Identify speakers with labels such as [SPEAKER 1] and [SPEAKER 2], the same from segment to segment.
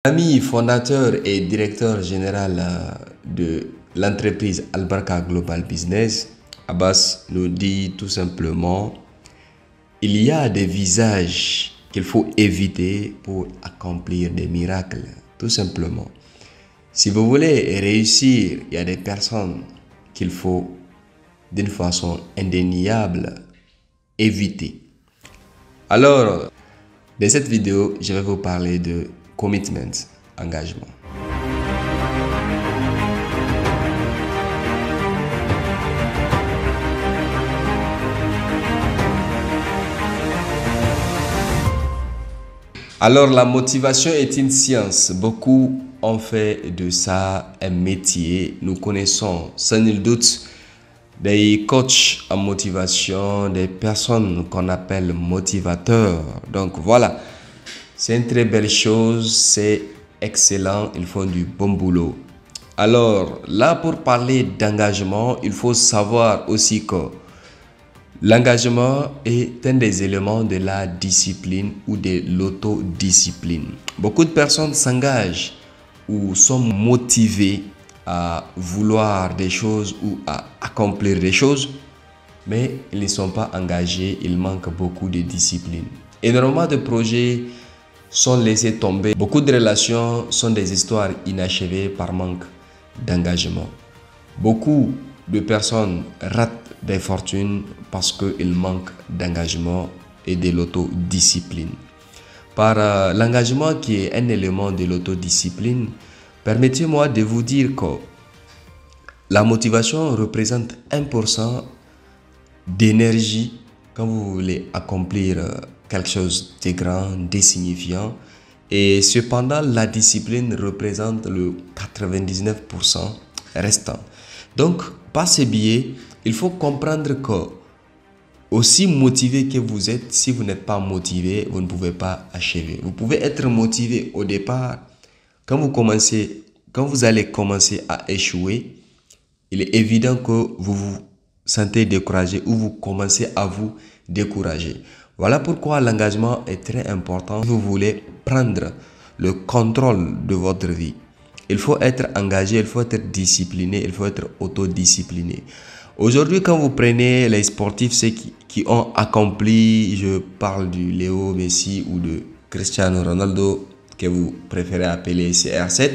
[SPEAKER 1] Ami fondateur et directeur général de l'entreprise Albarka Global Business, Abbas nous dit tout simplement, il y a des visages qu'il faut éviter pour accomplir des miracles, tout simplement. Si vous voulez réussir, il y a des personnes qu'il faut d'une façon indéniable éviter. Alors, dans cette vidéo, je vais vous parler de commitment, engagement. Alors, la motivation est une science. Beaucoup ont fait de ça un métier. Nous connaissons sans nul doute des coachs en motivation, des personnes qu'on appelle motivateurs. Donc voilà, c'est une très belle chose, c'est excellent, ils font du bon boulot. Alors là, pour parler d'engagement, il faut savoir aussi que l'engagement est un des éléments de la discipline ou de l'autodiscipline. Beaucoup de personnes s'engagent ou sont motivées à vouloir des choses ou à accomplir des choses, mais ils ne sont pas engagés, il manque beaucoup de discipline. Énormément de projets sont laissés tomber. Beaucoup de relations sont des histoires inachevées par manque d'engagement. Beaucoup de personnes ratent des fortunes parce qu'il manque d'engagement et de l'autodiscipline. Par l'engagement qui est un élément de l'autodiscipline, permettez-moi de vous dire que la motivation représente 1% d'énergie quand vous voulez accomplir quelque chose de grand, de signifiant. Et cependant, la discipline représente le 99% restant. Donc, par ce biais, il faut comprendre que aussi motivé que vous êtes, si vous n'êtes pas motivé, vous ne pouvez pas achever. Vous pouvez être motivé au départ. Quand vous allez commencer à échouer, il est évident que vous vous sentez découragé ou vous commencez à vous décourager. Voilà pourquoi l'engagement est très important. Si vous voulez prendre le contrôle de votre vie, il faut être engagé, il faut être discipliné, il faut être autodiscipliné. Aujourd'hui, quand vous prenez les sportifs, ceux qui ont accompli, je parle du Léo Messi ou de Cristiano Ronaldo, que vous préférez appeler CR7,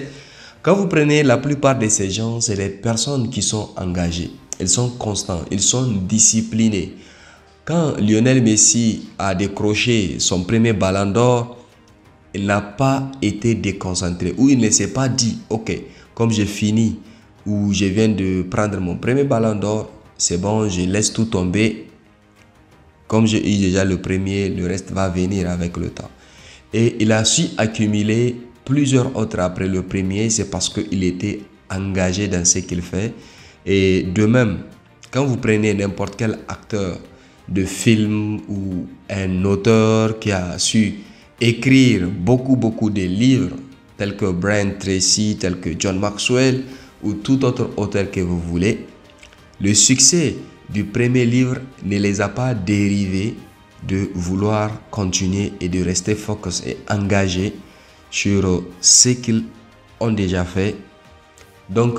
[SPEAKER 1] quand vous prenez la plupart de ces gens, c'est des personnes qui sont engagées. Ils sont constants, ils sont disciplinés. Quand Lionel Messi a décroché son premier ballon d'or, il n'a pas été déconcentré ou il ne s'est pas dit « Ok, comme j'ai fini ou je viens de prendre mon premier ballon d'or, c'est bon, je laisse tout tomber. Comme j'ai eu déjà le premier, le reste va venir avec le temps. » Et il a su accumuler plusieurs autres après le premier, c'est parce qu'il était engagé dans ce qu'il fait. Et de même, quand vous prenez n'importe quel acteur de film ou un auteur qui a su écrire beaucoup de livres, tels que Brian Tracy, tels que John Maxwell ou tout autre auteur que vous voulez, le succès du premier livre ne les a pas dérivés de vouloir continuer et de rester focus et engagé sur ce qu'ils ont déjà fait. Donc,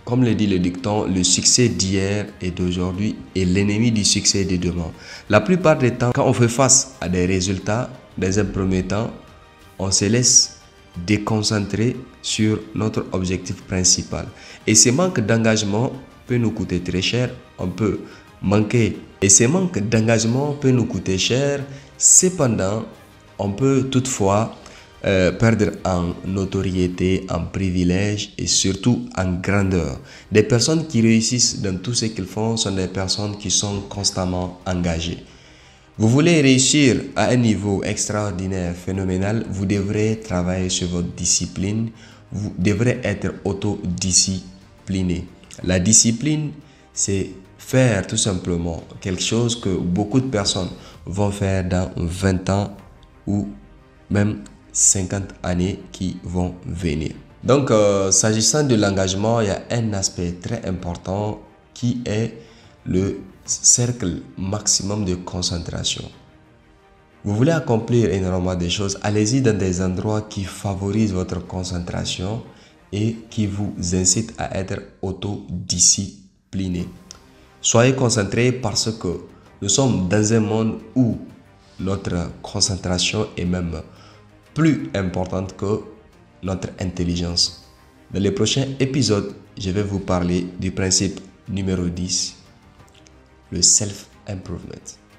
[SPEAKER 1] comme le dit le dicton, le succès d'hier et d'aujourd'hui est l'ennemi du succès de demain. La plupart des temps, quand on fait face à des résultats, dans un premier temps, on se laisse déconcentrer sur notre objectif principal. Et ce manque d'engagement peut nous coûter très cher. On peut manquer. Et ce manque d'engagement peut nous coûter cher. Cependant, on peut toutefois perdre en notoriété, en privilège et surtout en grandeur. Des personnes qui réussissent dans tout ce qu'ils font sont des personnes qui sont constamment engagées. Vous voulez réussir à un niveau extraordinaire, phénoménal, vous devrez travailler sur votre discipline, vous devrez être autodiscipliné. La discipline, c'est faire tout simplement quelque chose que beaucoup de personnes vont faire dans 20 ans ou même 50 années qui vont venir. Donc, s'agissant de l'engagement, il y a un aspect très important qui est le cercle maximum de concentration. Vous voulez accomplir énormément de choses, allez-y dans des endroits qui favorisent votre concentration et qui vous incitent à être autodiscipliné. Soyez concentrés parce que nous sommes dans un monde où notre concentration est même plus importante que notre intelligence. Dans les prochains épisodes, je vais vous parler du principe numéro 10, le self-improvement.